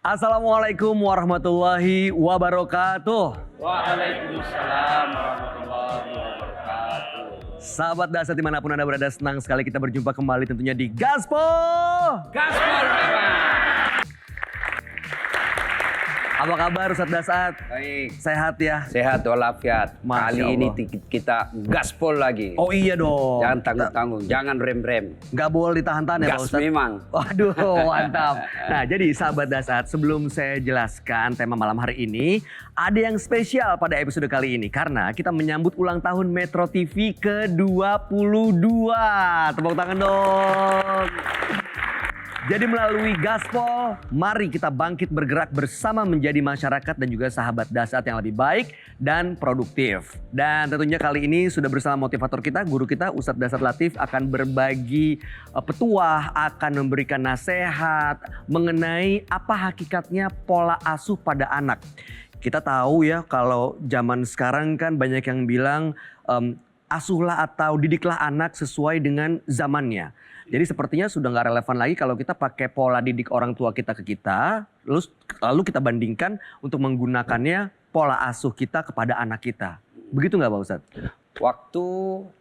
Assalamualaikum warahmatullahi wabarakatuh. Waalaikumsalam warahmatullahi wabarakatuh. Sahabat Dasar dimanapun Anda berada, senang sekali kita berjumpa kembali tentunya di Gaspol. Gaspol memang. Apa kabar Ustadz Dasar? Baik. Sehat ya? Sehat walafiat. Masya Kali Allah. ini kita gaspol lagi. Oh iya dong. Jangan tanggung-tanggung, jangan rem-rem. Gak boleh ditahan-tahan ya Pak Gas Ustadz? memang. Waduh, mantap. Nah, jadi sahabat Dasar, sebelum saya jelaskan tema malam hari ini, ada yang spesial pada episode kali ini karena kita menyambut ulang tahun Metro TV ke-22. Tepuk tangan dong. Jadi melalui Gaspol, mari kita bangkit bergerak bersama menjadi masyarakat dan juga sahabat Dasar yang lebih baik dan produktif. Dan tentunya kali ini sudah bersama motivator kita, guru kita Ustadz Dasar Latif akan berbagi petuah, akan memberikan nasihat mengenai apa hakikatnya pola asuh pada anak. Kita tahu ya kalau zaman sekarang kan banyak yang bilang asuhlah atau didiklah anak sesuai dengan zamannya. Jadi sepertinya sudah nggak relevan lagi kalau kita pakai pola didik orang tua kita ke kita, lalu kita bandingkan untuk menggunakannya pola asuh kita kepada anak kita. Begitu nggak Pak Ustadz? Waktu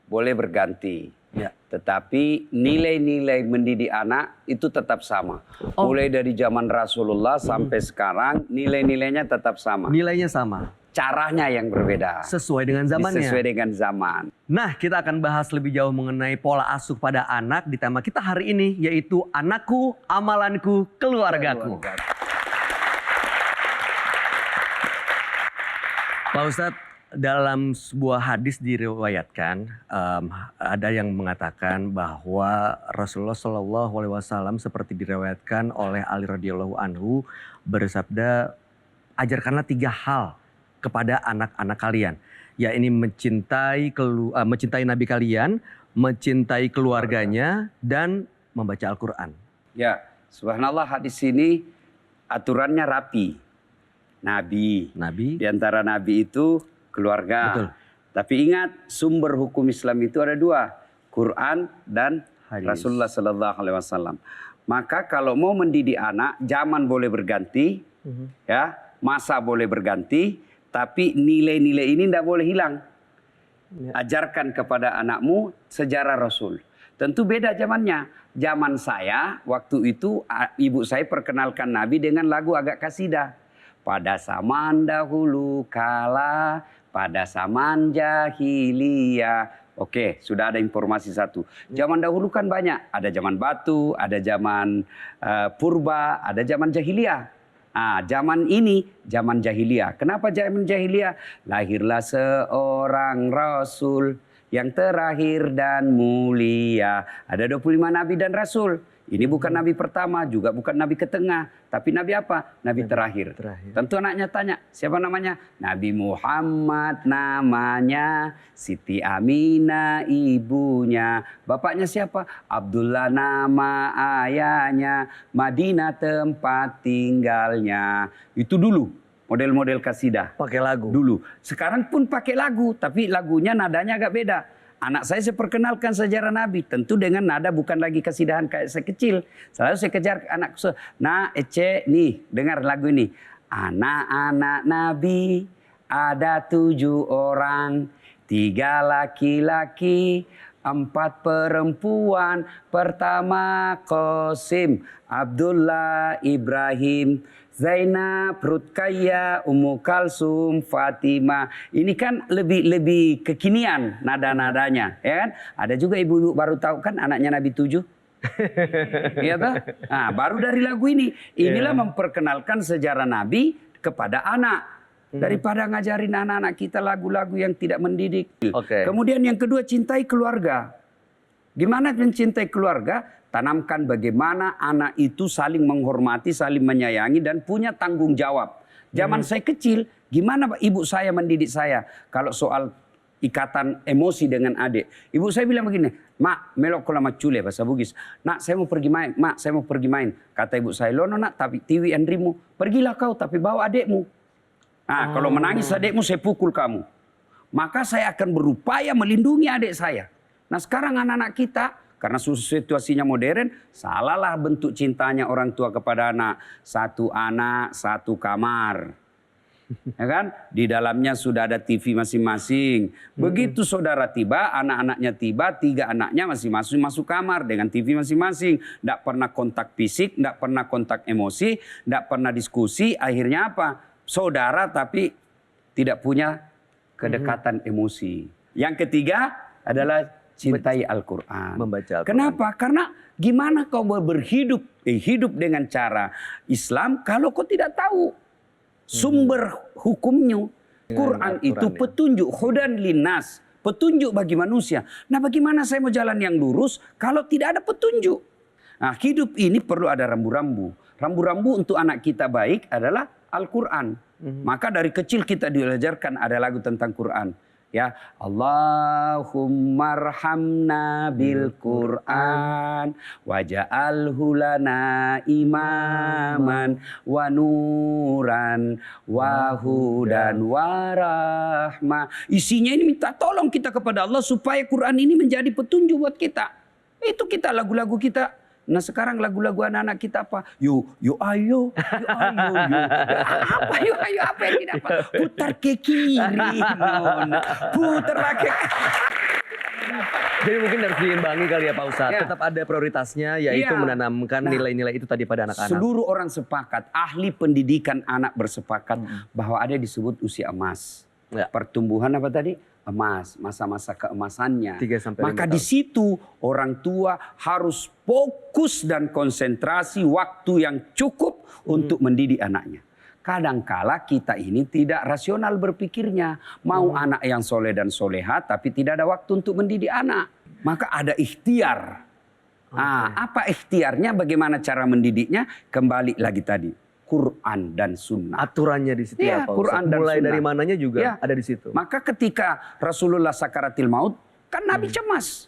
boleh berganti. Ya. Tetapi nilai-nilai mendidik anak itu tetap sama. Oh. Mulai dari zaman Rasulullah sampai sekarang nilai-nilainya tetap sama. Nilainya sama. Caranya yang berbeda. Sesuai dengan zamannya. Sesuai dengan zaman. Nah, kita akan bahas lebih jauh mengenai pola asuh pada anak di tema kita hari ini, yaitu Anakku, Amalanku, Keluargaku. Pak Ustadz, dalam sebuah hadis diriwayatkan, ada yang mengatakan bahwa Rasulullah SAW seperti diriwayatkan oleh Ali radhiyallahu anhu bersabda, ajarkanlah 3 hal kepada anak-anak kalian. Ya, ini mencintai Nabi kalian, mencintai keluarganya, dan membaca Al-Quran. Ya, subhanallah hadis ini aturannya rapi. Nabi. Di antara nabi itu keluarga. Betul. Tapi ingat sumber hukum Islam itu ada 2. Quran dan Hadis. Rasulullah Sallallahu Alaihi Wasallam. Maka kalau mau mendidik anak, zaman boleh berganti, ya, masa boleh berganti, tapi nilai-nilai ini tidak boleh hilang. Ya. Ajarkan kepada anakmu sejarah Rasul. Tentu beda zamannya. Zaman saya, waktu itu ibu saya perkenalkan Nabi dengan lagu agak kasidah. Pada zaman dahulu kala, pada zaman jahiliyah. Oke, sudah ada informasi satu. Zaman dahulu kan banyak. Ada zaman batu, ada zaman purba, ada zaman jahiliyah. Zaman ini zaman jahiliyah. Kenapa zaman jahiliyah? Lahirlah seorang Rasul yang terakhir dan mulia. Ada 25 nabi dan rasul. Ini bukan nabi pertama, juga bukan nabi ketengah. Tapi nabi apa? Nabi terakhir. Tentu anaknya tanya, siapa namanya? Nabi Muhammad namanya. Siti Aminah ibunya. Bapaknya siapa? Abdullah nama ayahnya. Madinah tempat tinggalnya. Itu dulu model-model kasidah. Pakai lagu. Dulu. Sekarang pun pakai lagu, tapi lagunya nadanya agak beda. Anak saya perkenalkan sejarah Nabi. Tentu dengan nada bukan lagi kasidahan kayak saya kecil. Selalu saya kejar anak saya. Nah, Ece, nih dengar lagu ini. Anak-anak Nabi ada 7 orang. 3 laki-laki, 4 perempuan. Pertama Qasim, Abdullah, Ibrahim, Zainab, Rutkaya, Ummu Kalsum, Fatimah. Ini kan lebih kekinian nada-nadanya, ya kan? Ada juga ibu-ibu baru tahu kan anaknya Nabi 7. Iya toh? Nah, baru dari lagu ini. Inilah memperkenalkan sejarah Nabi kepada anak. Daripada ngajarin anak-anak kita lagu-lagu yang tidak mendidik. Kemudian yang kedua, cintai keluarga. Gimana mencintai keluarga? Tanamkan bagaimana anak itu saling menghormati, saling menyayangi, dan punya tanggung jawab. Zaman saya kecil, gimana ibu saya mendidik saya? Kalau soal ikatan emosi dengan adik. Ibu saya bilang begini, Mak, melok kola macule bahasa Bugis. Nak, saya mau pergi main. Mak, saya mau pergi main. Kata ibu saya, lono nak, tapi tiwi andrimu. Pergilah kau, tapi bawa adikmu. Kalau menangis adikmu, saya pukul kamu. Maka saya akan berupaya melindungi adik saya. Nah sekarang anak-anak kita, Karena situasinya modern, salahlah bentuk cintanya orang tua kepada anak. Satu anak, satu kamar. Ya kan? Di dalamnya sudah ada TV masing-masing. Begitu saudara tiba, anak-anaknya tiba, 3 anaknya masing-masing masuk kamar dengan TV masing-masing. Tidak pernah kontak fisik, tidak pernah kontak emosi, tidak pernah diskusi. Akhirnya apa? Saudara tapi tidak punya kedekatan emosi. Yang ketiga adalah cintai Al-Quran. Membaca Al-Quran. Kenapa? Karena gimana kau hidup dengan cara Islam kalau kau tidak tahu sumber hukumnya. Quran itu petunjuk, hudan linnas, petunjuk bagi manusia. Nah, bagaimana saya mau jalan yang lurus kalau tidak ada petunjuk? Nah, hidup ini perlu ada rambu-rambu. Rambu-rambu untuk anak kita baik adalah Al-Quran. Maka dari kecil kita diajarkan ada lagu tentang Quran. Ya, Allahumma arhamna bil Quran waja'alhu lana imaman wa nuran wa hudan wa rahmah. Isinya ini minta tolong kita kepada Allah supaya Quran ini menjadi petunjuk buat kita. Itu kita lagu-lagu kita. Nah sekarang lagu-lagu anak-anak kita apa? Yo ayo. Apa yo ayo apa yang tidak apa? Putar ke kiri, putar lagi. Jadi mungkin harus diimbangi kali ya Pak Ustadz. Ya. Tetap ada prioritasnya yaitu menanamkan nilai-nilai itu tadi pada anak-anak. Seluruh orang sepakat, ahli pendidikan anak bersepakat bahwa ada disebut usia emas. Ya. Pertumbuhan apa tadi? Emas, masa-masa keemasannya. 3 sampai 5 Maka tahun. di situ orang tua harus fokus dan konsentrasi waktu yang cukup untuk mendidik anaknya. Kadangkala kita ini tidak rasional berpikirnya. Mau anak yang soleh dan soleha tapi tidak ada waktu untuk mendidik anak. Maka ada ikhtiar. Apa ikhtiarnya? Bagaimana cara mendidiknya? Kembali lagi tadi. Quran dan Sunnah. Aturannya di situ Ya, ya Pak Quran Ustadz. dan Mulai Sunnah. dari mananya juga Ya. ada di situ. Maka ketika Rasulullah sakaratil maut, kan Nabi cemas.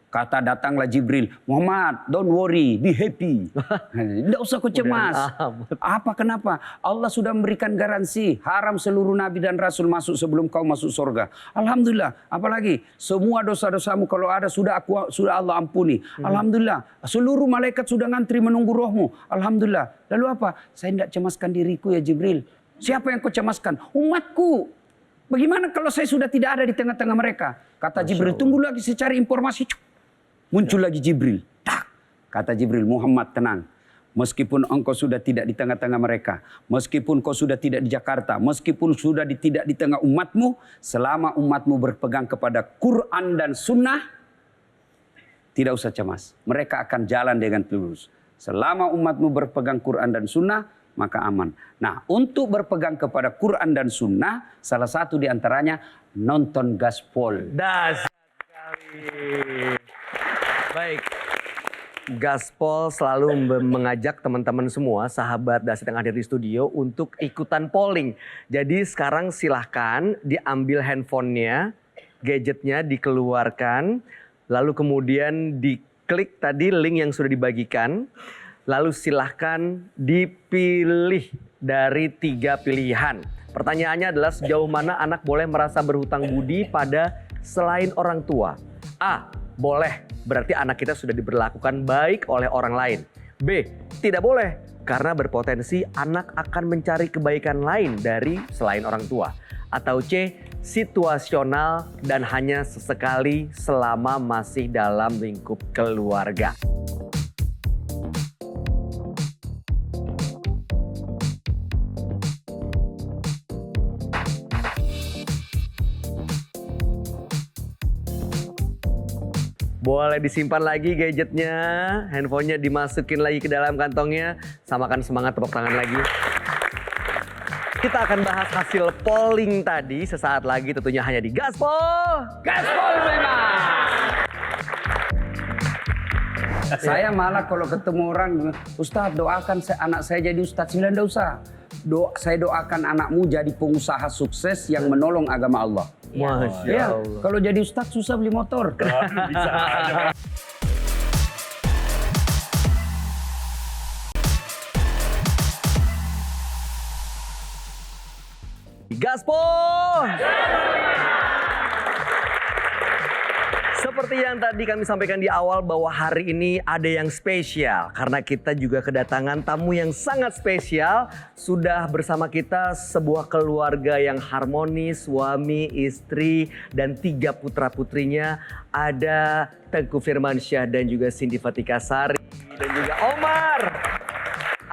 Kata datanglah Jibril, Muhammad, don't worry, be happy. Tidak usah kau cemas. Apa kenapa? Allah sudah memberikan garansi, haram seluruh Nabi dan Rasul masuk sebelum kau masuk surga. Alhamdulillah. Apalagi semua dosa-dosamu kalau ada sudah Allah ampuni. Alhamdulillah. Seluruh malaikat sudah ngantri menunggu rohmu. Alhamdulillah. Lalu apa? Saya tidak cemaskan diriku ya Jibril. Siapa yang kau cemaskan? Umatku. Bagaimana kalau saya sudah tidak ada di tengah-tengah mereka? Kata Jibril, tunggu lagi saya cari informasi. Muncul lagi Jibril. Tak. Kata Jibril, Muhammad tenang. Meskipun engkau sudah tidak di tengah-tengah mereka. Meskipun kau sudah tidak di Jakarta. Meskipun sudah tidak di tengah umatmu. Selama umatmu berpegang kepada Quran dan Sunnah. Tidak usah cemas. Mereka akan jalan dengan lurus. Selama umatmu berpegang Quran dan Sunnah. Maka aman. Nah, untuk berpegang kepada Quran dan Sunnah. Salah satu diantaranya nonton gaspol. Dasar sekali. Baik, Gaspol selalu mengajak teman-teman semua, sahabat Dasyat yang hadir di studio untuk ikutan polling. Jadi sekarang silahkan diambil handphonenya, gadgetnya dikeluarkan, lalu kemudian diklik tadi link yang sudah dibagikan, lalu silahkan dipilih dari 3 pilihan. Pertanyaannya adalah sejauh mana anak boleh merasa berhutang budi pada selain orang tua? A. Boleh, berarti anak kita sudah diberlakukan baik oleh orang lain. B. Tidak boleh, karena berpotensi anak akan mencari kebaikan lain dari selain orang tua. Atau C. Situasional dan hanya sesekali selama masih dalam lingkup keluarga. Boleh disimpan lagi gadgetnya, handphonenya dimasukin lagi ke dalam kantongnya. Samakan semangat, tepuk tangan lagi. Kita akan bahas hasil polling tadi sesaat lagi tentunya hanya di Gaspol. Gaspol memang. Saya malah kalau ketemu orang, Ustadz doakan anak saya jadi Ustadz. Tidak usah. Saya doakan anakmu jadi pengusaha sukses yang menolong agama Allah. Masya Ya, Allah. kalau jadi Ustadz susah beli motor. Bisa aja. Gaspol! Seperti yang tadi kami sampaikan di awal bahwa hari ini ada yang spesial. Karena kita juga kedatangan tamu yang sangat spesial. Sudah bersama kita sebuah keluarga yang harmonis, suami, istri, dan 3 putra-putrinya. Ada Tengku Firmansyah dan juga Cindy Fatika Sari. Dan juga Omar.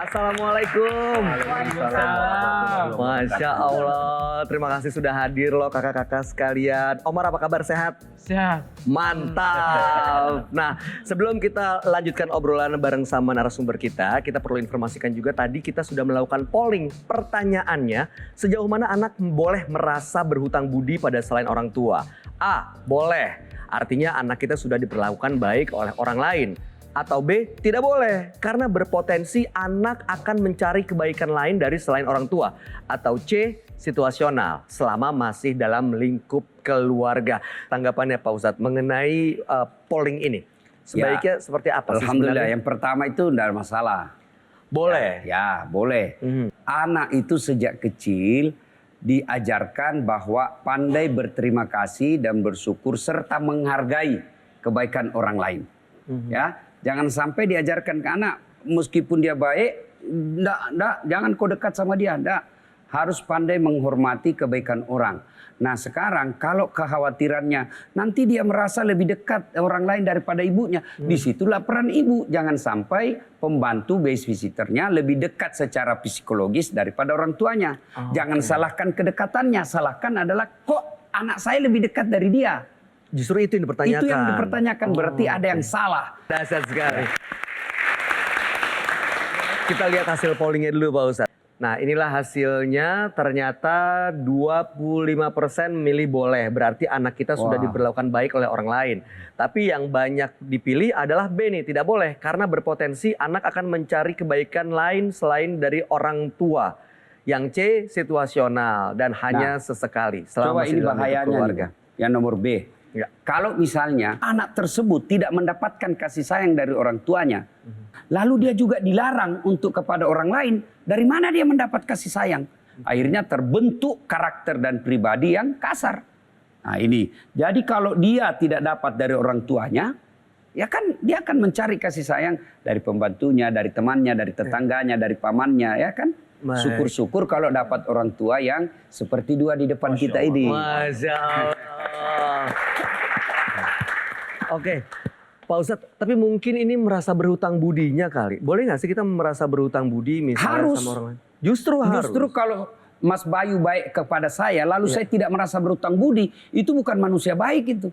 Assalamualaikum. Waalaikumsalam. Masya Allah. Terima kasih sudah hadir loh kakak-kakak sekalian. Omar apa kabar, sehat? Sehat. Mantap. Nah, sebelum kita lanjutkan obrolan bareng sama narasumber kita perlu informasikan juga tadi kita sudah melakukan polling. Pertanyaannya, sejauh mana anak boleh merasa berhutang budi pada selain orang tua? A, boleh. Artinya anak kita sudah diperlakukan baik oleh orang lain. Atau B, tidak boleh karena berpotensi anak akan mencari kebaikan lain dari selain orang tua. Atau C, situasional selama masih dalam lingkup keluarga. Tanggapannya Pak Ustadz mengenai polling ini sebaiknya seperti apa sih Alhamdulillah, sebenarnya? yang pertama itu tidak ada masalah. Boleh. Ya, boleh. Anak itu sejak kecil diajarkan bahwa pandai berterima kasih dan bersyukur serta menghargai kebaikan orang lain. Ya, jangan sampai diajarkan ke anak meskipun dia baik, jangan kau dekat sama dia, harus pandai menghormati kebaikan orang. Nah sekarang kalau kekhawatirannya nanti dia merasa lebih dekat orang lain daripada ibunya, disitulah peran ibu. Jangan sampai pembantu babysitternya lebih dekat secara psikologis daripada orang tuanya. Jangan salahkan kedekatannya, salahkan adalah kok anak saya lebih dekat dari dia. Justru itu yang dipertanyakan. Itu yang dipertanyakan, berarti ada yang salah. Dasar sekali. Kita lihat hasil pollingnya dulu Pak Ustadz. Nah inilah hasilnya, ternyata 25% milih boleh. Berarti anak kita sudah diperlakukan baik oleh orang lain. Tapi yang banyak dipilih adalah B nih, tidak boleh. Karena berpotensi anak akan mencari kebaikan lain selain dari orang tua. Yang C, situasional dan hanya sesekali. Selama Coba ini bahayanya keluarga. nih, yang nomor B. Ya. Kalau misalnya anak tersebut tidak mendapatkan kasih sayang dari orang tuanya, lalu dia juga dilarang untuk kepada orang lain, dari mana dia mendapat kasih sayang? Akhirnya terbentuk karakter dan pribadi yang kasar. Nah ini, jadi kalau dia tidak dapat dari orang tuanya, ya kan dia akan mencari kasih sayang dari pembantunya, dari temannya, dari tetangganya, dari pamannya, ya kan? Syukur-syukur kalau dapat orang tua yang seperti dua di depan kita ini. Masya Allah. Oke, Pak Ustadz, tapi mungkin ini merasa berhutang budinya kali. Boleh nggak sih kita merasa berhutang budi misalnya Harus. sama orang lain? Justru harus. Justru kalau Mas Bayu baik kepada saya, lalu saya tidak merasa berhutang budi, itu bukan manusia baik itu.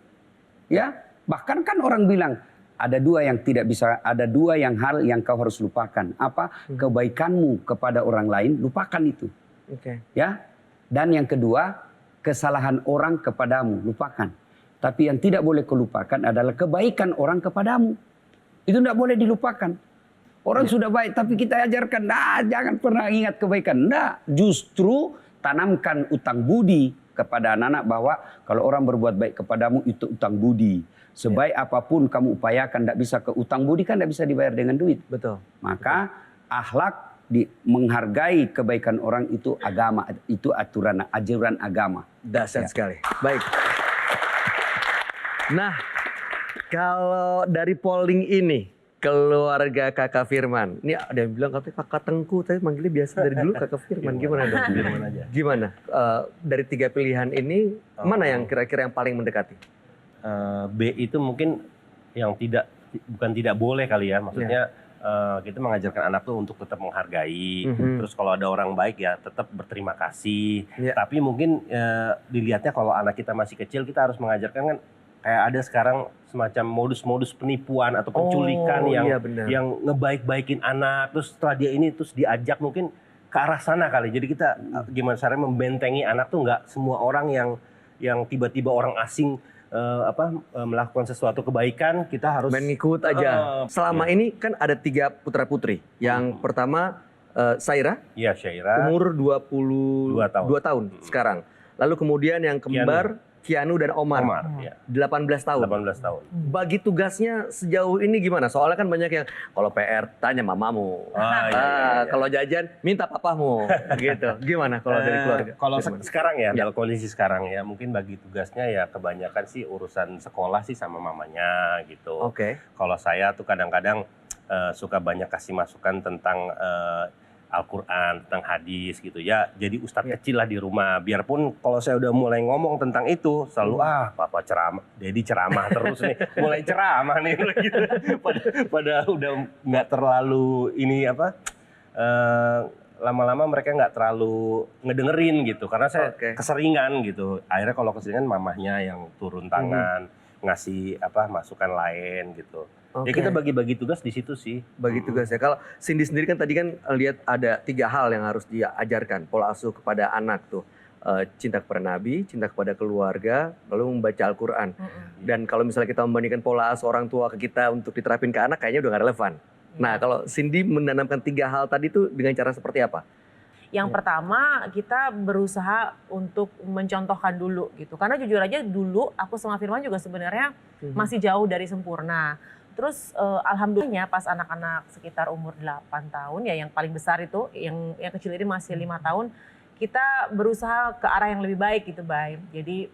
Ya, bahkan kan orang bilang ada dua yang tidak bisa, ada dua yang hal yang kau harus lupakan. Apa? Kebaikanmu kepada orang lain, lupakan itu. Oke. Ya. Dan yang kedua, kesalahan orang kepadamu, lupakan. Tapi yang tidak boleh kau lupakan adalah kebaikan orang kepadamu. Itu tidak boleh dilupakan. Orang sudah baik, tapi kita ajarkan, jangan pernah ingat kebaikan. Nah, justru tanamkan utang budi kepada anak-anak bahwa kalau orang berbuat baik kepadamu itu utang budi. Sebaik apapun kamu upayakan, tidak bisa ke utang budi kan tidak bisa dibayar dengan duit. Betul. Maka akhlak menghargai kebaikan orang itu agama, itu ajaran agama. Dahsyat sekali. Baik. Nah, kalau dari polling ini, keluarga Kakak Firman. Ini ada yang bilang katanya Kakak Tengku, tapi manggilnya biasa dari dulu Kakak Firman. Gimana dong? Gimana? Dari 3 pilihan ini, mana yang kira-kira yang paling mendekati? B itu mungkin yang bukan tidak boleh kali ya. Maksudnya kita mengajarkan anak tuh untuk tetap menghargai. Terus kalau ada orang baik ya tetap berterima kasih. Tapi mungkin dilihatnya kalau anak kita masih kecil, kita harus mengajarkan kan kayak ada sekarang semacam modus-modus penipuan atau penculikan yang ngebaik-baikin anak. Terus setelah dia ini terus diajak mungkin ke arah sana kali. Jadi kita gimana caranya membentengi anak tuh nggak semua orang yang tiba-tiba orang asing melakukan sesuatu kebaikan kita harus mengikut aja. Selama ini kan ada 3 putra putri. Yang pertama Saira. Iya, Syaira. Umur 22 tahun sekarang. Lalu kemudian yang kembar Kianu dan Omar. Ya. 18 tahun. 18 tahun. Bagi tugasnya sejauh ini gimana? Soalnya kan banyak yang kalau PR tanya mamamu. Kalau jajan minta papamu gitu. Gimana kalau dari keluarga? Kalau Gimana? sekarang ya, kalau kondisi sekarang ya, mungkin bagi tugasnya ya kebanyakan sih urusan sekolah sih sama mamanya gitu. Oke. Kalau saya tuh kadang-kadang suka banyak kasih masukan tentang Al-Quran, tentang hadis gitu ya. Jadi ustadz kecil lah di rumah. Biarpun kalau saya udah mulai ngomong tentang itu, selalu papa ceramah, Dedi ceramah terus nih. Mulai ceramah nih gitu. Pada udah nggak terlalu ini apa, lama-lama mereka nggak terlalu ngedengerin gitu. Karena saya keseringan gitu. Akhirnya kalau keseringan mamahnya yang turun tangan, ngasih apa masukan lain gitu. Ya kita bagi-bagi tugas di situ sih. Bagi tugas ya. Kalau Cindy sendiri kan tadi kan lihat ada 3 hal yang harus dia ajarkan. Pola asuh kepada anak tuh. Cinta kepada Nabi, cinta kepada keluarga, lalu membaca Al-Quran. Dan kalau misalnya kita membandingkan pola asuh orang tua ke kita untuk diterapin ke anak, kayaknya udah gak relevan. Nah kalau Cindy menanamkan 3 hal tadi tuh dengan cara seperti apa? Yang pertama kita berusaha untuk mencontohkan dulu gitu. Karena jujur aja dulu aku sama Firman juga sebenarnya masih jauh dari sempurna. Terus alhamdulillahnya pas anak-anak sekitar umur 8 tahun ya yang paling besar itu, yang kecil ini masih 5 tahun, kita berusaha ke arah yang lebih baik gitu Bay. Jadi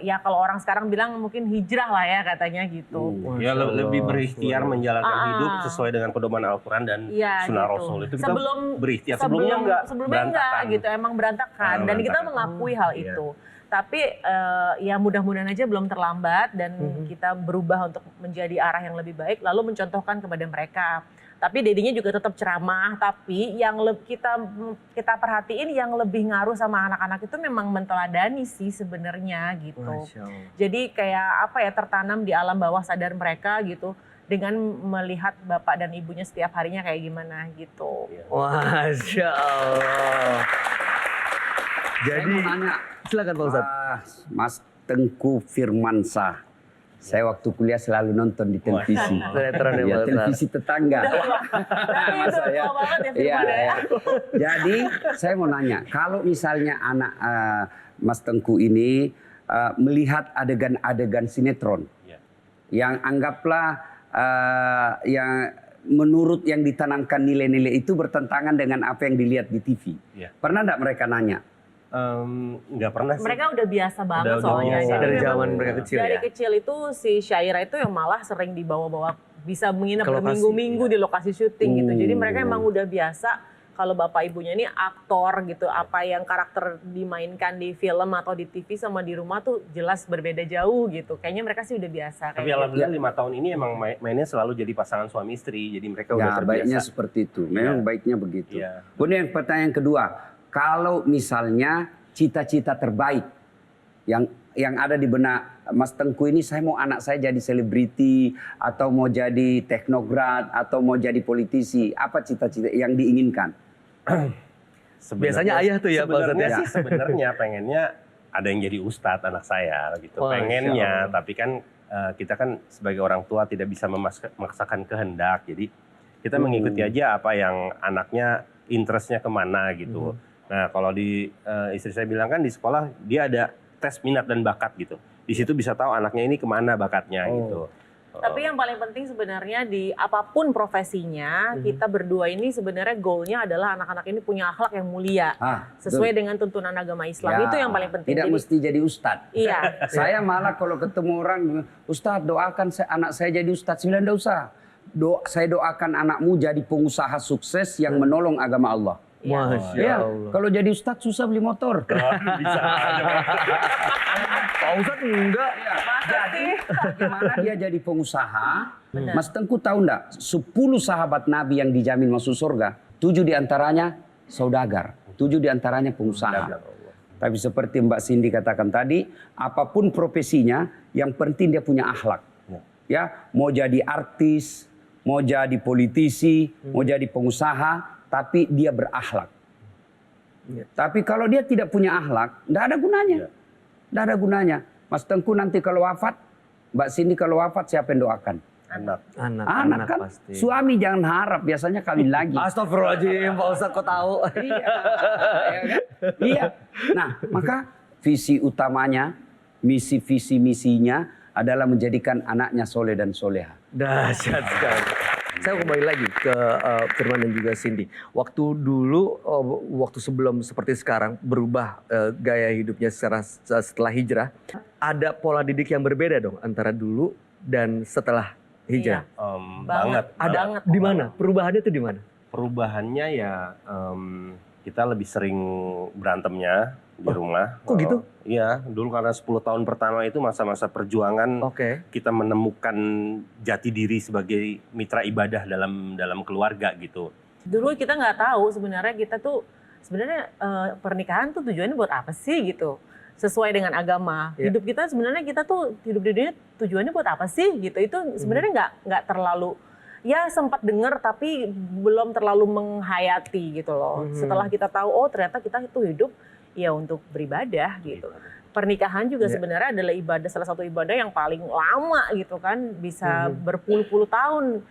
ya kalau orang sekarang bilang mungkin hijrah lah ya katanya gitu. Ya lebih berikhtiar menjalankan hidup sesuai dengan pedoman Al-Quran dan Sunnah gitu. Rasul. Itu kita berikhtiar. Sebelumnya enggak gitu, emang berantakan. Dan kita mengakui hal itu. Tapi ya mudah-mudahan aja belum terlambat dan kita berubah untuk menjadi arah yang lebih baik lalu mencontohkan kepada mereka. Tapi Dedinya juga tetap ceramah, tapi yang kita perhatiin yang lebih ngaruh sama anak-anak itu memang menteladani sih sebenarnya gitu. Jadi kayak apa ya, tertanam di alam bawah sadar mereka gitu dengan melihat bapak dan ibunya setiap harinya kayak gimana gitu. Masya Allah. Jadi silakan Pak Ustadz. Mas Tengku Firmansyah. Saya waktu kuliah selalu nonton di televisi. Ya, televisi tetangga. Jadi saya mau nanya, kalau misalnya anak Mas Tengku ini melihat adegan-adegan sinetron, yang anggaplah yang menurut yang ditanamkan nilai-nilai itu bertentangan dengan apa yang dilihat di TV. Pernah enggak mereka nanya? Nggak pernah sih. Mereka udah biasa banget soalnya. Dari zaman mereka kecil dari kecil itu si Syaira itu yang malah sering dibawa-bawa, bisa menginap berminggu-minggu di lokasi syuting gitu. Jadi mereka emang udah biasa kalau bapak ibunya ini aktor gitu. Apa yang karakter dimainkan di film atau di TV sama di rumah tuh jelas berbeda jauh gitu. Kayaknya mereka sih udah biasa. Tapi alhamdulillah 5 tahun ini emang mainnya selalu jadi pasangan suami istri. Jadi mereka udah terbiasa. Baiknya seperti itu. Memang baiknya begitu. Kemudian pertanyaan kedua. Kalau misalnya cita-cita terbaik yang ada di benak Mas Tengku ini, saya mau anak saya jadi selebriti atau mau jadi teknokrat atau mau jadi politisi, apa cita-cita yang diinginkan? Biasanya ayah tuh ya Pak Ustadz. Sih sebenarnya pengennya ada yang jadi ustadz anak saya gitu. Pengennya, tapi kan kita kan sebagai orang tua tidak bisa memaksakan kehendak. Jadi kita mengikuti aja apa yang anaknya interestnya kemana gitu. Nah kalau di istri saya bilang kan di sekolah dia ada tes minat dan bakat gitu. Di situ bisa tahu anaknya ini kemana bakatnya gitu. Tapi yang paling penting sebenarnya di apapun profesinya, kita berdua ini sebenarnya goalnya adalah anak-anak ini punya akhlak yang mulia. Sesuai dengan tuntunan agama Islam. Itu yang paling penting. Tidak mesti jadi ustadz. Iya. Saya malah kalau ketemu orang, Ustadz doakan anak saya jadi ustadz. Saya bilang, enggak usah. Saya doakan anakmu jadi pengusaha sukses yang menolong agama Allah. Masya Allah. Kalau jadi ustadz susah beli motor. Bisa aja. Pak Ustadz enggak. Jadi bagaimana dia jadi pengusaha? Mas Tengku tahu enggak? 10 sahabat Nabi yang dijamin masuk surga, 7 diantaranya saudagar, 7 diantaranya pengusaha. Tapi seperti Mbak Cindy katakan tadi, apapun profesinya, yang penting dia punya akhlak. Ya, mau jadi artis, mau jadi politisi, mau jadi pengusaha, tapi dia berakhlak. Tapi kalau dia tidak punya akhlak, tidak ada gunanya. Tidak ada gunanya. Mas Tengku nanti kalau wafat, Mbak Cindy kalau wafat siapa yang doakan? Anak kan. Pasti. Suami jangan harap, biasanya kawin lagi. Astagfirullahaladzim, Pak Ustadz kok tahu? Iya. Nah, maka visi utamanya misi visi misinya adalah menjadikan anaknya soleh dan soleha. Dahsyat sekali. Saya kembali lagi ke Firman dan juga Cindy. Waktu dulu, waktu sebelum seperti sekarang berubah gaya hidupnya setelah hijrah, ada pola didik yang berbeda dong antara dulu dan setelah hijrah. Banget. Ada di mana? Perubahannya itu di mana? Perubahannya ya kita lebih sering berantemnya di rumah. Kok gitu? Iya, dulu karena 10 tahun pertama itu masa-masa perjuangan. Oke. Kita menemukan jati diri sebagai mitra ibadah dalam keluarga gitu. Dulu kita nggak tahu sebenarnya kita tuh sebenarnya pernikahan tuh tujuannya buat apa sih gitu. Sesuai dengan agama. Yeah. Hidup kita sebenarnya kita tuh hidup di dunia tujuannya buat apa sih gitu. Itu sebenarnya nggak terlalu, ya sempat dengar tapi belum terlalu menghayati gitu loh. Setelah kita tahu oh ternyata kita itu hidup ya untuk beribadah gitu. Pernikahan juga sebenarnya adalah ibadah, salah satu ibadah yang paling lama gitu kan, bisa berpuluh-puluh tahun.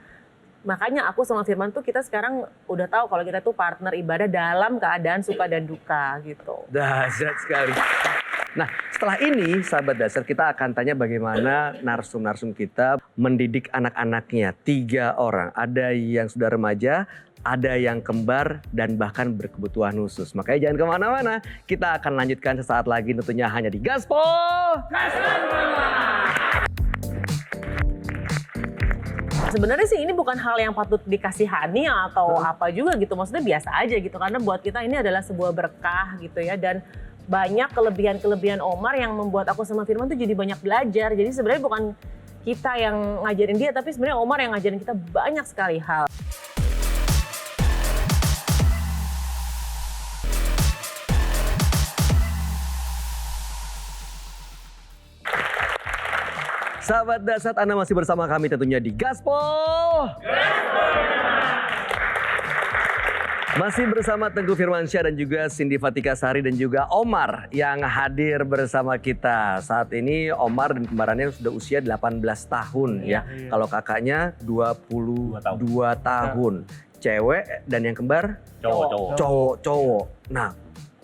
Makanya aku sama Firman tuh kita sekarang udah tahu kalau kita tuh partner ibadah dalam keadaan suka dan duka gitu. Dahsyat sekali. Nah, setelah ini sahabat dasar kita akan tanya bagaimana narsum-narsum kita mendidik anak-anaknya. 3 orang, ada yang sudah remaja, ada yang kembar, dan bahkan berkebutuhan khusus. Makanya jangan kemana-mana, kita akan lanjutkan sesaat lagi tentunya hanya di Gaspol. Sebenarnya sih ini bukan hal yang patut dikasihani atau apa juga gitu. Maksudnya biasa aja gitu. Karena buat kita ini adalah sebuah berkah gitu ya. Dan banyak kelebihan-kelebihan Omar yang membuat aku sama Firman tuh jadi banyak belajar. Jadi sebenarnya bukan kita yang ngajarin dia, tapi sebenarnya Omar yang ngajarin kita banyak sekali hal. Sahabat Dasar, Anda masih bersama kami tentunya di Gaspol. Masih bersama Teguh Firmansyah dan juga Cindy Fatika Sari dan juga Omar yang hadir bersama kita. Saat ini Omar dan kembarannya sudah usia 18 tahun ya. Kalau kakaknya 22 tahun. Cewek dan yang kembar? Cowok. Nah,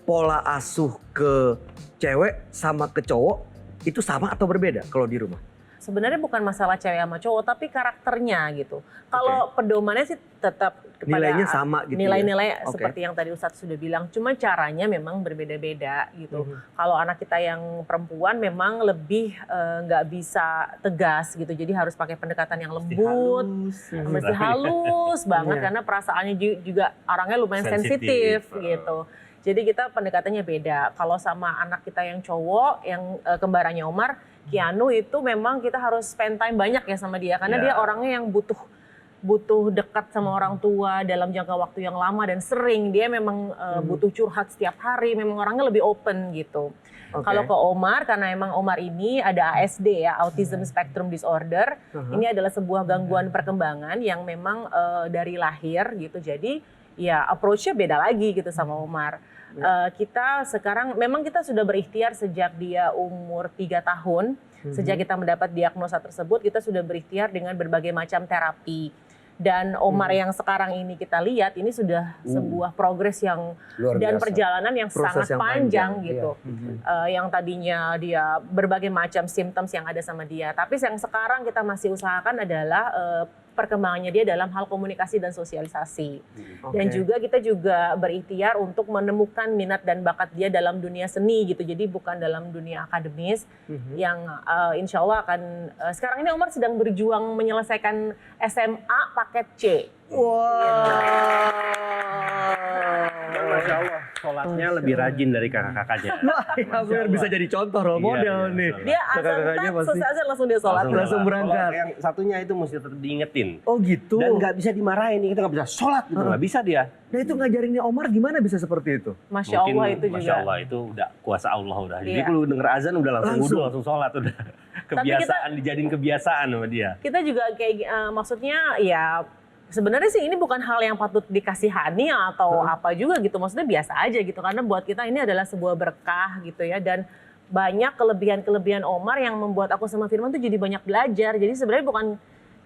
pola asuh ke cewek sama ke cowok itu sama atau berbeda kalau di rumah? Sebenarnya bukan masalah cewek sama cowok, tapi karakternya gitu. Kalau pedomannya sih tetap kepada nilainya sama gitu. Nilai-nilai seperti yang tadi Ustadz sudah bilang. Cuma caranya memang berbeda-beda gitu. Kalau anak kita yang perempuan memang lebih nggak bisa tegas gitu. Jadi harus pakai pendekatan yang lembut, mesti halus banget karena perasaannya juga orangnya lumayan sensitif gitu. Jadi kita pendekatannya beda. Kalau sama anak kita yang cowok, yang kembarannya Omar, Keanu itu memang kita harus spend time banyak ya sama dia. Karena dia orangnya yang butuh dekat sama orang tua dalam jangka waktu yang lama dan sering. Dia memang butuh curhat setiap hari, memang orangnya lebih open gitu. Kalau ke Omar, karena emang Omar ini ada ASD ya, Autism Spectrum Disorder. Ini adalah sebuah gangguan perkembangan yang memang dari lahir gitu. Jadi ya approach-nya beda lagi gitu sama Omar. Kita sekarang memang kita sudah berikhtiar sejak dia umur 3 tahun. Sejak kita mendapat diagnosa tersebut, kita sudah berikhtiar dengan berbagai macam terapi. Dan Omar yang sekarang ini kita lihat, ini sudah sebuah progres yang dan perjalanan yang sangat panjang gitu. Yang tadinya dia berbagai macam symptoms yang ada sama dia. Tapi yang sekarang kita masih usahakan adalah perkembangannya dia dalam hal komunikasi dan sosialisasi. Dan juga kita juga berikhtiar untuk menemukan minat dan bakat dia dalam dunia seni gitu. Jadi bukan dalam dunia akademis yang insya Allah akan sekarang ini Omar sedang berjuang menyelesaikan SMA paket C. Masya Allah, sholatnya lebih rajin dari kakak-kakaknya. Ya benar, bisa jadi contoh role model nih. Dia selesai azan langsung dia sholat. Langsung berangkat. Kalau yang satunya itu mesti tetap diingetin. Oh gitu. Dan nggak bisa dimarahin, kita nggak bisa sholat gitu, nggak bisa dia. Nah itu ngajarinnya Omar gimana bisa seperti itu? Masya Allah itu juga. Masya Allah itu udah kuasa Allah udah. Jadi kalau denger azan udah langsung wudhu, langsung sholat udah. Kebiasaan, dijadiin kebiasaan sama dia. Kita juga kayak maksudnya ya sebenarnya sih ini bukan hal yang patut dikasihani atau apa juga gitu. Maksudnya biasa aja gitu. Karena buat kita ini adalah sebuah berkah gitu ya. Dan banyak kelebihan-kelebihan Omar yang membuat aku sama Firman tuh jadi banyak belajar. Jadi sebenarnya bukan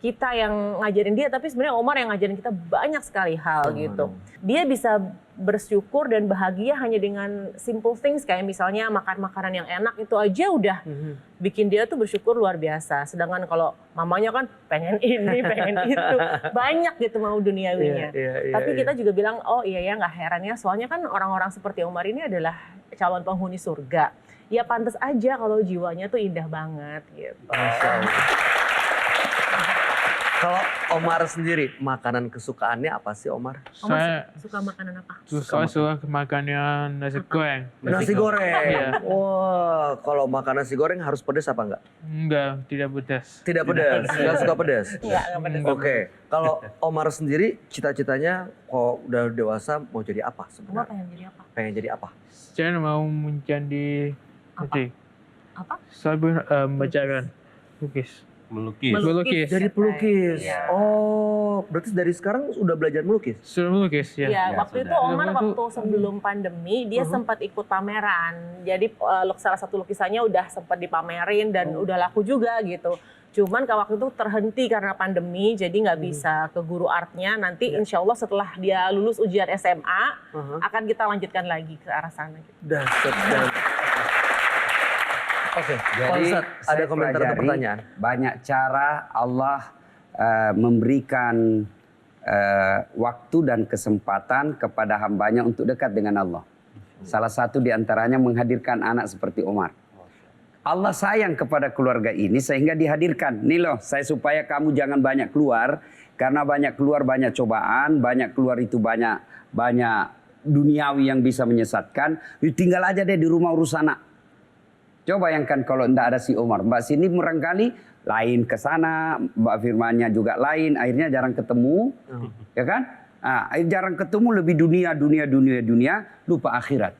kita yang ngajarin dia, tapi sebenarnya Omar yang ngajarin kita banyak sekali hal gitu. Dia bisa bersyukur dan bahagia hanya dengan simple things kayak misalnya makan makanan yang enak itu aja udah bikin dia tuh bersyukur luar biasa. Sedangkan kalau mamanya kan pengen ini, pengen itu, banyak gitu mau duniawinya. Tapi kita juga bilang, oh iya ya nggak heran ya, soalnya kan orang-orang seperti Omar ini adalah calon penghuni surga. Ya pantas aja kalau jiwanya tuh indah banget gitu. Masya Allah. Kalau Omar sendiri, makanan kesukaannya apa sih Omar? Omar Saya suka makanan apa? suka makannya nasi goreng. Nasi goreng. Iya. Wah, kalau makan nasi goreng harus pedas apa enggak? Enggak, tidak pedas. Tidak pedas, enggak suka pedas. Enggak pedas. Oke, kalau Omar sendiri cita-citanya kalau udah dewasa mau jadi apa Omar sebenarnya? pengen jadi apa? Pengen jadi apa? Saya mau menjadi Apa? Saya belajar lukis. Melukis. Jadi pelukis. Iya. Oh, berarti dari sekarang udah belajar melukis? Sudah melukis ya. Iya, Ya, waktu sudah. itu Omar Waktu- waktu sebelum pandemi dia sempat ikut pameran. Jadi salah satu lukisannya udah sempat dipamerin dan udah laku juga gitu. Cuman waktu itu terhenti karena pandemi, jadi nggak bisa ke guru artnya. Nanti insya Allah setelah dia lulus ujian SMA akan kita lanjutkan lagi ke arah sana. Gitu. Dahsyat. Oke, Pak Jadi Ustadz, ada saya komentar atau pelajari pertanyaan? banyak cara Allah memberikan waktu dan kesempatan kepada hambanya untuk dekat dengan Allah. Salah satu di antaranya menghadirkan anak seperti Omar. Allah sayang kepada keluarga ini sehingga dihadirkan. Nih loh, saya supaya kamu jangan banyak keluar. Karena banyak keluar banyak cobaan, banyak keluar itu banyak duniawi yang bisa menyesatkan. Tinggal aja deh di rumah urus anak. Coba bayangkan kalau tidak ada si Omar. Mbak Cindy barangkali lain ke sana, Mbak Firmannya juga lain, akhirnya jarang ketemu. Ya kan? Nah, jarang ketemu, lebih dunia, lupa akhirat.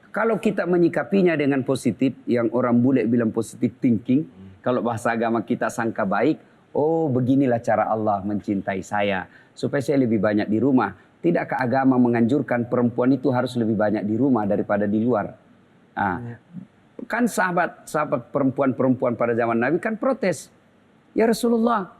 Kalau kita menyikapinya dengan positif, yang orang bule bilang positive thinking, kalau bahasa agama kita sangka baik, oh beginilah cara Allah mencintai saya, supaya saya lebih banyak di rumah. Tidakkah agama menganjurkan perempuan itu harus lebih banyak di rumah daripada di luar? Nah, kan sahabat perempuan-perempuan pada zaman Nabi kan protes. Ya Rasulullah,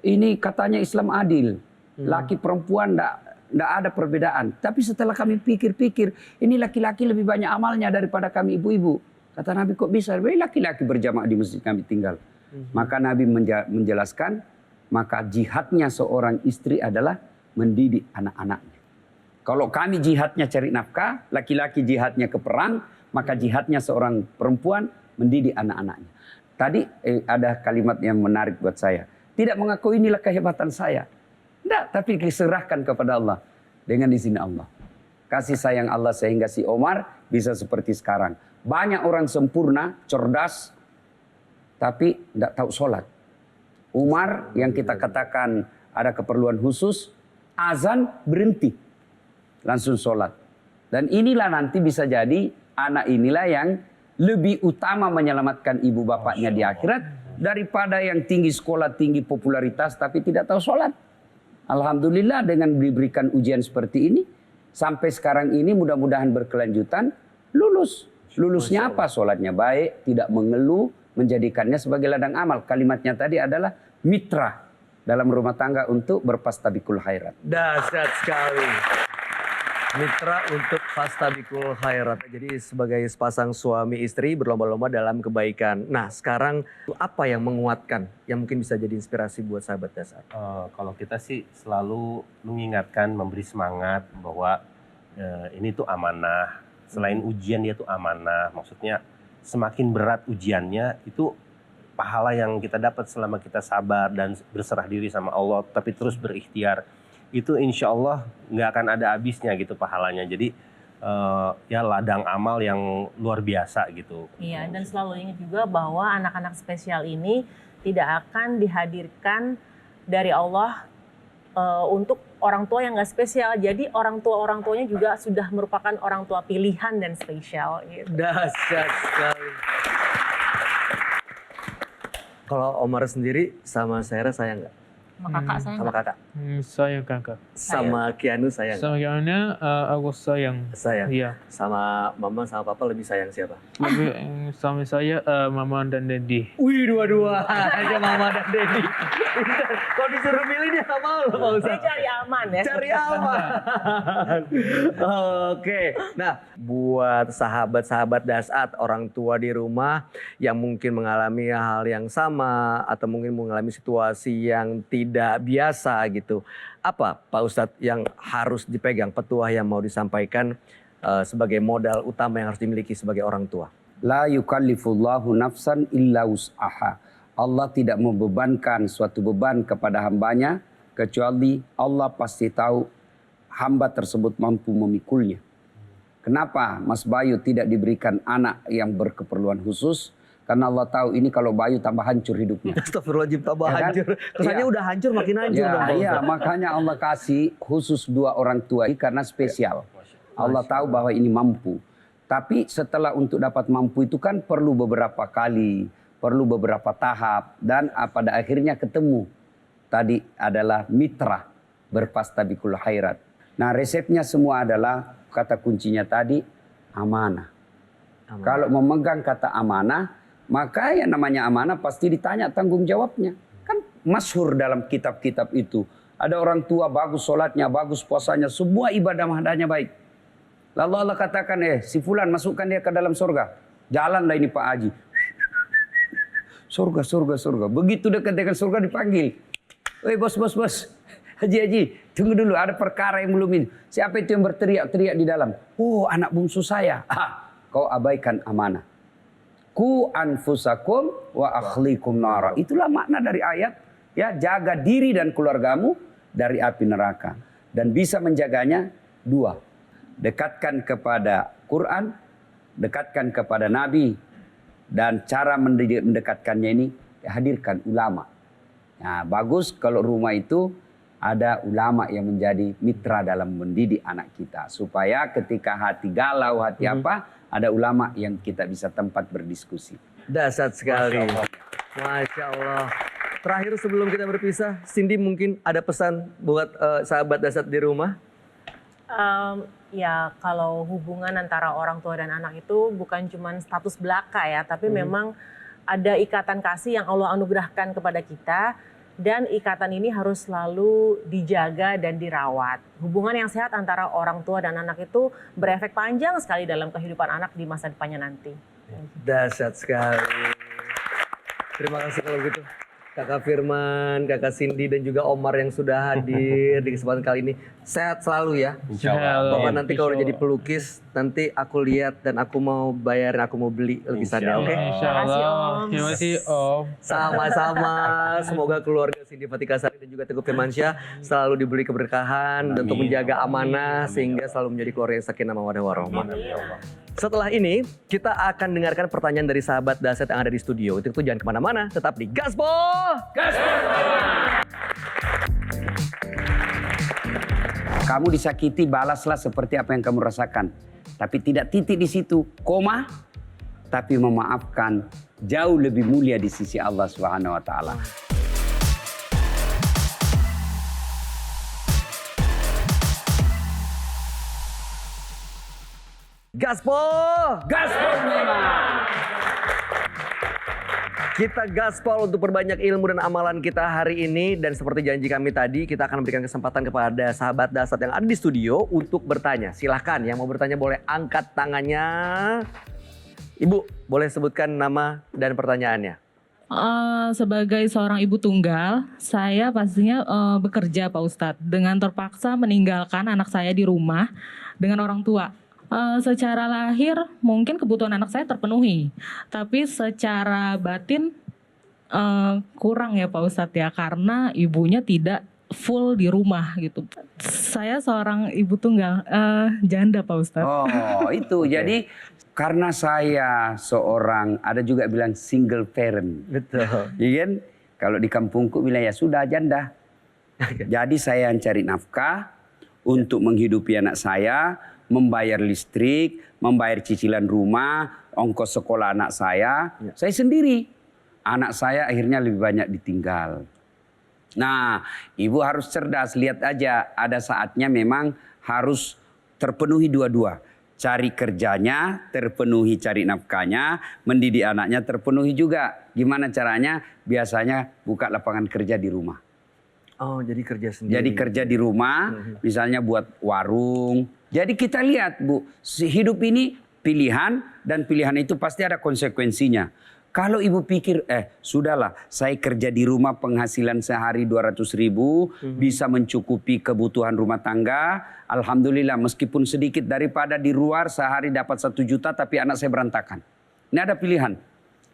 ini katanya Islam adil. Laki perempuan tidak ada perbedaan. Tapi setelah kami pikir-pikir, ini laki-laki lebih banyak amalnya daripada kami ibu-ibu. Kata Nabi, kok bisa? Laki-laki berjamaah di masjid kami tinggal. Maka Nabi menjelaskan, maka jihadnya seorang istri adalah mendidik anak-anaknya. Kalau kami jihadnya cari nafkah, laki-laki jihadnya ke perang, maka jihadnya seorang perempuan mendidik anak-anaknya. Tadi ada kalimat yang menarik buat saya. Tidak mengaku inilah kehebatan saya. Tidak, tapi diserahkan kepada Allah. Dengan izin Allah. Kasih sayang Allah sehingga si Omar bisa seperti sekarang. Banyak orang sempurna, cerdas, tapi tidak tahu sholat. Umar yang kita katakan ada keperluan khusus, azan berhenti. Langsung sholat. Dan inilah nanti bisa jadi anak inilah yang lebih utama menyelamatkan ibu bapaknya di akhirat daripada yang tinggi sekolah, tinggi popularitas tapi tidak tahu sholat. Alhamdulillah dengan diberikan ujian seperti ini sampai sekarang ini mudah-mudahan berkelanjutan lulus. Lulusnya apa? Sholatnya baik, tidak mengeluh, menjadikannya sebagai ladang amal. Kalimatnya tadi adalah mitra dalam rumah tangga untuk berpastabikul khairat. Dahsyat sekali. Mitra untuk fastabikul khairat. Jadi sebagai sepasang suami istri berlomba-lomba dalam kebaikan. Nah sekarang apa yang menguatkan yang mungkin bisa jadi inspirasi buat sahabat dasar? Kalau kita sih selalu mengingatkan, memberi semangat bahwa ini tuh amanah. Selain ujian dia tuh amanah. Maksudnya semakin berat ujiannya itu pahala yang kita dapat selama kita sabar dan berserah diri sama Allah. Tapi terus berikhtiar. Itu insya Allah nggak akan ada habisnya gitu pahalanya. Jadi ya ladang amal yang luar biasa gitu. Iya, dan selalu ingat juga bahwa anak-anak spesial ini tidak akan dihadirkan dari Allah untuk orang tua yang nggak spesial. Jadi orang tuanya juga sudah merupakan orang tua pilihan dan spesial. Gitu. Dahsyat sekali. Kalau Omar sendiri sama Saira sayang nggak? Sama kakak saya Sama kakak? Sayang kakak. Sama Kianu sayang? Sama Kiana aku sayang. Sayang? Iya. Sama mama sama papa lebih sayang siapa? Lebih sama saya mama dan daddy. Wih dua-dua aja mama dan Dedi. Kalau disuruh milih dia nggak mau loh Pak Dia Ustadz. cari aman ya. Cari aman. Oke. Nah, buat sahabat-sahabat Dasat, orang tua di rumah yang mungkin mengalami hal yang sama atau mungkin mengalami situasi yang tidak biasa gitu. Apa Pak Ustadz yang harus dipegang, petuah yang mau disampaikan sebagai modal utama yang harus dimiliki sebagai orang tua? La yukallifullahu nafsan illa wus'aha. Allah tidak membebankan suatu beban kepada hambanya kecuali Allah pasti tahu hamba tersebut mampu memikulnya. Kenapa Mas Bayu tidak diberikan anak yang berkeperluan khusus? Karena Allah tahu ini kalau Bayu tambah hancur hidupnya. Astagfirullahaladzim, tambah Ya kan? hancur. Kesannya Iya. udah hancur makin hancur dong Pak Iya, Ustadz. makanya Allah kasih khusus 2 orang tua ini karena spesial. Allah tahu bahwa ini mampu. Tapi setelah untuk dapat mampu itu kan perlu beberapa kali, perlu beberapa tahap dan pada akhirnya ketemu. Tadi adalah mitra berfastabikul khairat. Nah, resepnya semua adalah kata kuncinya tadi amanah. Kalau memegang kata amanah, maka yang namanya amanah pasti ditanya tanggung jawabnya. Kan masyhur dalam kitab-kitab itu. Ada orang tua bagus sholatnya, bagus puasanya, semua ibadah madanya baik. Lalu Allah katakan, si fulan masukkan dia ke dalam surga. Jalanlah ini Pak Haji. Surga, surga, surga. Begitu dekat dengan surga dipanggil. Woi bos, bos, bos. Haji, Haji, tunggu dulu. Ada perkara yang belum ini. Siapa itu yang berteriak-teriak di dalam? Oh, anak bungsu saya. Kau abaikan amanah. Ku anfusakum wa akhlikum nara. Itulah makna dari ayat. Ya, jaga diri dan keluargamu dari api neraka. Dan bisa menjaganya 2. Dekatkan kepada Quran, dekatkan kepada Nabi, dan cara mendekatkannya ini hadirkan ulama. Nah, bagus kalau rumah itu ada ulama yang menjadi mitra dalam mendidik anak kita. Supaya ketika hati galau, hati apa, ada ulama yang kita bisa tempat berdiskusi. Dasar sekali. Masya Allah. Terakhir sebelum kita berpisah, Cindy mungkin ada pesan buat sahabat Dasar di rumah? Ya kalau hubungan antara orang tua dan anak itu bukan cuma status belaka ya, tapi memang ada ikatan kasih yang Allah anugerahkan kepada kita dan ikatan ini harus selalu dijaga dan dirawat. Hubungan yang sehat antara orang tua dan anak itu berefek panjang sekali dalam kehidupan anak di masa depannya nanti. Dahsyat sekali. Terima kasih kalau gitu. Kakak Firman, Kakak Cindy dan juga Omar yang sudah hadir di kesempatan kali ini. Sehat selalu ya. Insya Allah. Pokoknya nanti kalau udah jadi pelukis, nanti aku lihat dan aku mau bayarin, aku mau beli lukisannya, oke? Insya Terima kasih, Allah. Om. Terima kasih Om. Sama-sama. Semoga keluarga Cindy Fatika Sari dan juga Teguh Firmansyah selalu diberi keberkahan dan untuk menjaga amanah sehingga selalu menjadi keluarga yang sakinah mawaddah warahmah. Setelah ini kita akan dengarkan pertanyaan dari sahabat Daset yang ada di studio. Untuk itu jangan kemana-mana, tetap di Gaspol. Kamu disakiti, balaslah seperti apa yang kamu rasakan. Tapi tidak titik di situ, koma. Tapi memaafkan jauh lebih mulia di sisi Allah Subhanahu wa taala. Gaspol. Gaspol memang. Kita gaspol untuk perbanyak ilmu dan amalan kita hari ini. Dan seperti janji kami tadi, kita akan memberikan kesempatan kepada sahabat Dasat yang ada di studio untuk bertanya. Silahkan, yang mau bertanya boleh angkat tangannya. Ibu, boleh sebutkan nama dan pertanyaannya. Sebagai seorang ibu tunggal, saya pastinya bekerja Pak Ustadz. Dengan terpaksa meninggalkan anak saya di rumah dengan orang tua. Secara lahir mungkin kebutuhan anak saya terpenuhi, tapi secara batin kurang ya Pak Ustadz ya, karena ibunya tidak full di rumah gitu. Saya seorang ibu tunggal, janda Pak Ustadz. Oh itu, jadi karena saya seorang, ada juga bilang single parent. Betul. Iya kan? Kalau di kampungku bilang ya sudah janda. Jadi saya yang cari nafkah untuk menghidupi anak saya, membayar listrik, membayar cicilan rumah, ongkos sekolah anak saya. Saya sendiri. Anak saya akhirnya lebih banyak ditinggal. Nah, ibu harus cerdas. Lihat aja, ada saatnya memang harus terpenuhi dua-dua. cari kerjanya, terpenuhi cari nafkahnya, mendidik anaknya terpenuhi juga. Gimana caranya? Biasanya buka lapangan kerja di rumah. Oh, jadi kerja sendiri. Jadi kerja di rumah, misalnya buat warung. Jadi kita lihat Bu, hidup ini pilihan dan pilihan itu pasti ada konsekuensinya. Kalau ibu pikir, sudahlah saya kerja di rumah penghasilan sehari 200.000 bisa mencukupi kebutuhan rumah tangga. Alhamdulillah meskipun sedikit daripada di luar sehari dapat 1 juta tapi anak saya berantakan. Ini ada pilihan.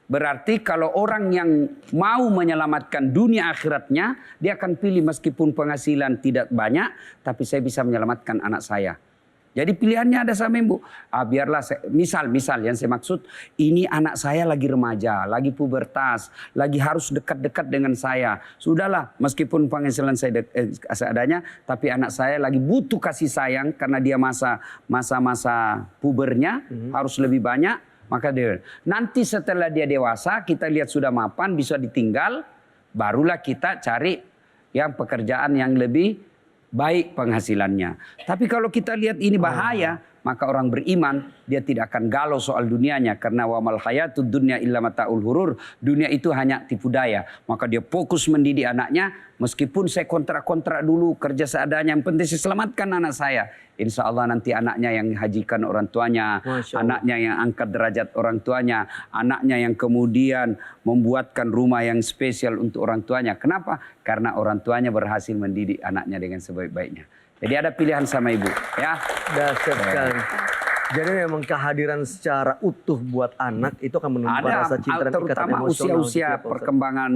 Berarti kalau orang yang mau menyelamatkan dunia akhiratnya, dia akan pilih meskipun penghasilan tidak banyak, tapi saya bisa menyelamatkan anak saya. Jadi pilihannya ada sama ibu. Biarlah misal yang saya maksud, ini anak saya lagi remaja, lagi pubertas, lagi harus dekat-dekat dengan saya. Sudahlah, meskipun penghasilan saya seadanya, tapi anak saya lagi butuh kasih sayang karena dia masa-masa pubernya harus lebih banyak. Maka dia nanti setelah dia dewasa, kita lihat sudah mapan, bisa ditinggal, barulah kita cari yang pekerjaan yang lebih baik penghasilannya. Tapi kalau kita lihat ini bahaya, maka orang beriman dia tidak akan galau soal dunianya karena wa mal hayatud dunya illa mataul hurur. Dunia itu hanya tipu daya. Maka dia fokus mendidik anaknya meskipun saya kontrak-kontrak dulu kerja seadanya, yang penting saya selamatkan anak saya. Insya Allah nanti anaknya yang hajikan orang tuanya, anaknya yang angkat derajat orang tuanya, anaknya yang kemudian membuatkan rumah yang spesial untuk orang tuanya. Kenapa? Karena orang tuanya berhasil mendidik anaknya dengan sebaik-baiknya. Jadi ada pilihan sama ibu, ya. Dahsyat sekali. Jadi memang kehadiran secara utuh buat anak itu akan menumbuhkan rasa cinta dan ikatan terutama emosional. usia-usia perkembangan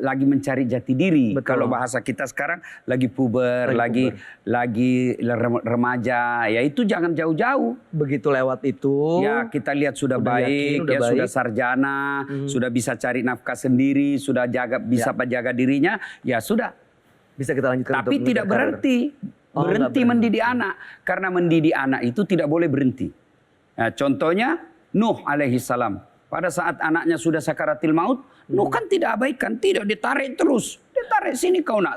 lagi mencari jati diri. Betul. Kalau bahasa kita sekarang lagi puber, lagi remaja, ya itu jangan jauh-jauh. Begitu lewat itu. Ya kita lihat sudah Udah baik, yakin, udah ya baik. sudah sarjana, sudah bisa cari nafkah sendiri, sudah bisa jaga dirinya, ya sudah. Bisa kita lanjutkan. Tapi untuk tidak mengejar berhenti. Oh, nggak Berhenti berhenti. mendidik anak. Karena mendidik anak itu tidak boleh berhenti. Nah, contohnya Nuh alaihi salam. Pada saat anaknya sudah sakaratil maut, Nuh kan tidak abaikan. Tidak, ditarik terus. Ditarik, sini kau nak,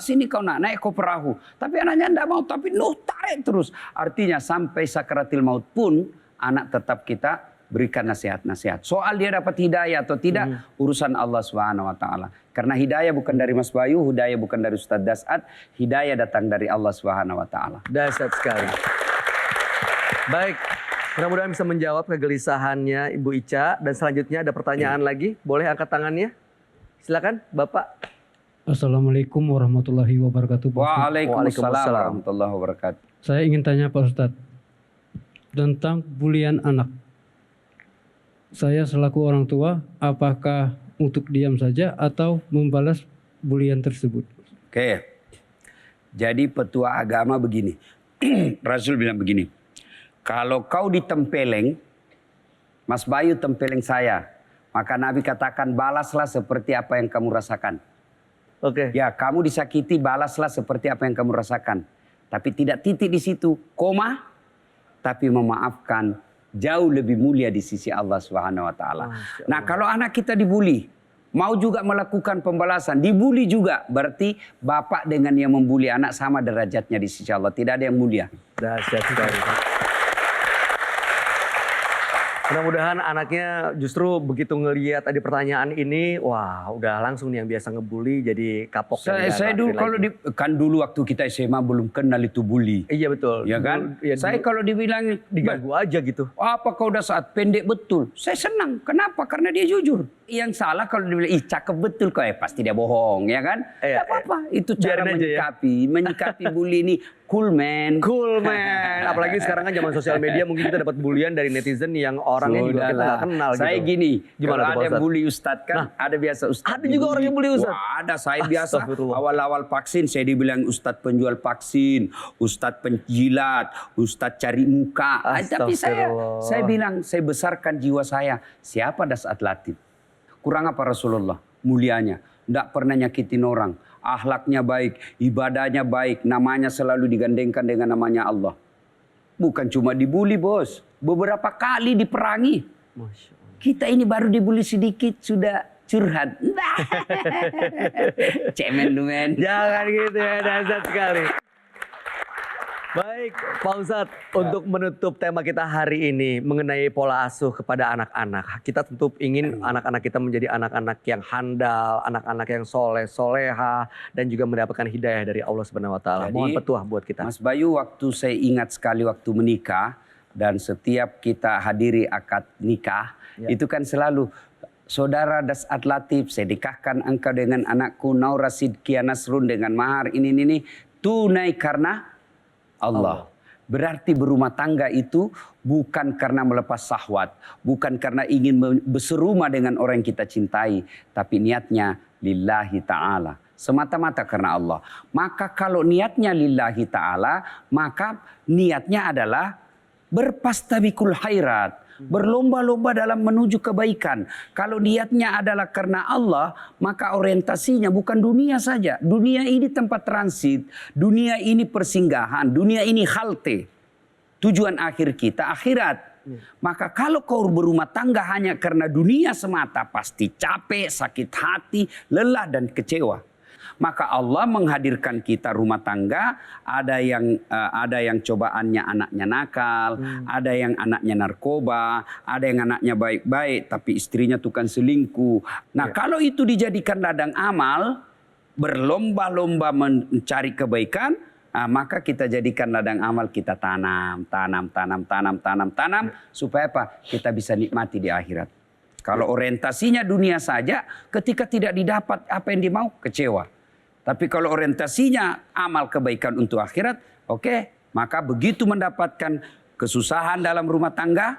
naik ke perahu. Tapi anaknya tidak mau, tapi Nuh tarik terus. Artinya sampai sakaratil maut pun, anak tetap kita berikan nasihat-nasihat. Soal dia dapat hidayah atau tidak, urusan Allah Subhanahu wa taala. Karena hidayah bukan dari Mas Bayu, hidayah bukan dari Ustadz Das'ad, hidayah datang dari Allah Subhanahu wa taala. Dahsyat sekali. Baik, mudah-mudahan bisa menjawab kegelisahannya Ibu Ica. Dan selanjutnya ada pertanyaan lagi, boleh angkat tangannya? Silakan, Bapak. Assalamualaikum warahmatullahi wabarakatuh. Pak Ustadz. Waalaikumsalam warahmatullahi wabarakatuh. Saya ingin tanya Pak Ustadz tentang bulian anak. Saya selaku orang tua, apakah untuk diam saja atau membalas bulian tersebut? Oke. Jadi petua agama begini. Rasul bilang begini. Kalau kau ditempeleng, Mas Bayu tempeleng saya, maka Nabi katakan balaslah seperti apa yang kamu rasakan. Oke. Ya, kamu disakiti, balaslah seperti apa yang kamu rasakan. Tapi tidak titik di situ, koma, tapi memaafkan jauh lebih mulia di sisi Allah Subhanahu wa taala. Nah, kalau anak kita dibuli, mau juga melakukan pembalasan, dibuli juga, berarti bapak dengan yang membuli anak sama derajatnya di sisi Allah, tidak ada yang mulia. Dahsyat sekali. Mudah-mudahan anaknya justru begitu ngelihat tadi pertanyaan ini, wah udah langsung nih yang biasa ngebully jadi kapok. Saya dulu kalau kan dulu waktu kita SMA belum kenal itu bully. Iya betul. Ya kan? Ya, Saya kalau dibilang diganggu aja gitu. apa kau udah saat pendek betul? Saya senang. Kenapa? Karena dia jujur. Yang salah kalau dibilang cakep betul kok, pasti dia bohong, ya kan? Tidak apa-apa. Itu cara biarin aja ya. menyikapi bully ini. Cool man. Cool man. Apalagi sekarang kan zaman sosial media mungkin kita dapat bulian dari netizen yang orangnya juga kita nggak kenal Saya gitu. gini, Gimana kalau tuh, ada Pak yang Ustadz? bully Ustadz kan, ada biasa Ustadz. ada juga orang yang bully Ustadz? Wah, ada. Saya biasa Astagfirullah. awal-awal vaksin saya dibilang Ustadz penjual vaksin, Ustadz penjilat, Ustadz cari muka. Tapi Astagfirullah. saya bilang, saya besarkan jiwa saya. Siapa Das'ad Latif? Kurang apa Rasulullah? Mulianya. Tidak pernah nyakitin orang. Akhlaknya baik, ibadahnya baik, namanya selalu digandengkan dengan namanya Allah. Bukan cuma dibully bos, beberapa kali diperangi. Masya Allah. Kita ini baru dibully sedikit sudah curhat. Cemen lu men. Jangan gitu ya, dahsyat sekali. Baik, Pak Ustadz, untuk menutup tema kita hari ini mengenai pola asuh kepada anak-anak. Kita tentu ingin anak-anak kita menjadi anak-anak yang handal, anak-anak yang soleh, soleha, dan juga mendapatkan hidayah dari Allah Subhanahu Wa Taala. Jadi, Mohon petuah buat kita. Mas Bayu, waktu saya ingat sekali waktu menikah dan setiap kita hadiri akad nikah, itu kan selalu saudara Dasat Latif, saya nikahkan engkau dengan anakku Naura Sidkia Nasrun dengan mahar ini tunai karena Allah. Berarti berumah tangga itu bukan karena melepas syahwat, bukan karena ingin berserumah dengan orang yang kita cintai, tapi niatnya lillahi ta'ala. Semata-mata karena Allah. Maka kalau niatnya lillahi ta'ala, maka niatnya adalah berpastabikul khairat. Berlomba-lomba dalam menuju kebaikan. Kalau niatnya adalah karena Allah, maka orientasinya bukan dunia saja. Dunia ini tempat transit, dunia ini persinggahan, dunia ini halte. Tujuan akhir kita akhirat. Maka kalau kau berumah tangga hanya karena dunia semata, pasti capek, sakit hati, lelah dan kecewa. Maka Allah menghadirkan kita rumah tangga, ada yang cobaannya anaknya nakal, ada yang anaknya narkoba, ada yang anaknya baik-baik tapi istrinya tukang selingkuh. Nah, kalau itu dijadikan ladang amal, berlomba-lomba mencari kebaikan, maka kita jadikan ladang amal, kita tanam supaya apa? Kita bisa nikmati di akhirat. Kalau orientasinya dunia saja, ketika tidak didapat apa yang dimau, kecewa. Tapi kalau orientasinya amal kebaikan untuk akhirat, oke, maka begitu mendapatkan kesusahan dalam rumah tangga,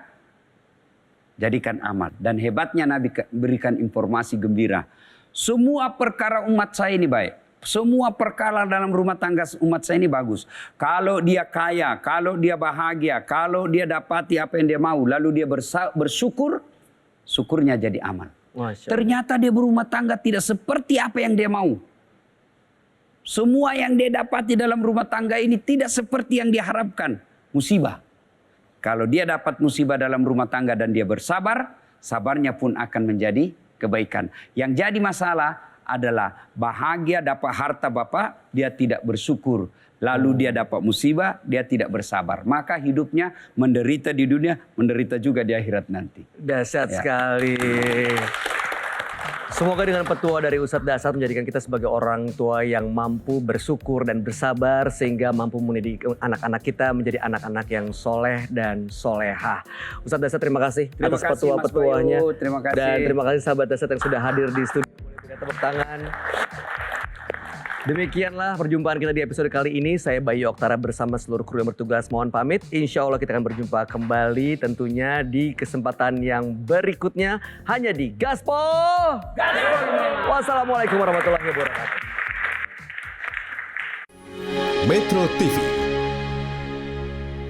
jadikan amal. Dan hebatnya Nabi berikan informasi gembira. Semua perkara umat saya ini baik. Semua perkara dalam rumah tangga umat saya ini bagus. Kalau dia kaya, kalau dia bahagia, kalau dia dapati apa yang dia mau, lalu dia bersyukur, syukurnya jadi amal. Ternyata dia berumah tangga tidak seperti apa yang dia mau. Semua yang dia dapati dalam rumah tangga ini tidak seperti yang dia harapkan. Musibah. Kalau dia dapat musibah dalam rumah tangga dan dia bersabar, sabarnya pun akan menjadi kebaikan. Yang jadi masalah adalah bahagia dapat harta bapak, dia tidak bersyukur. Lalu dia dapat musibah, dia tidak bersabar. Maka hidupnya menderita di dunia, menderita juga di akhirat nanti. Dahsyat sekali. Semoga dengan petua dari Ustadz Dasat menjadikan kita sebagai orang tua yang mampu bersyukur dan bersabar sehingga mampu mendidik anak-anak kita menjadi anak-anak yang soleh dan soleha. Ustadz Dasat terima kasih atas petua-petuanya. Terima kasih. Dan terima kasih sahabat Dasat yang sudah hadir di studio. Boleh berikan tepuk tangan. Demikianlah perjumpaan kita di episode kali ini. Saya Bayu Oktara bersama seluruh kru yang bertugas mohon pamit. Insya Allah kita akan berjumpa kembali tentunya di kesempatan yang berikutnya. Hanya di Gaspol. Wassalamualaikum warahmatullahi wabarakatuh. Metro TV,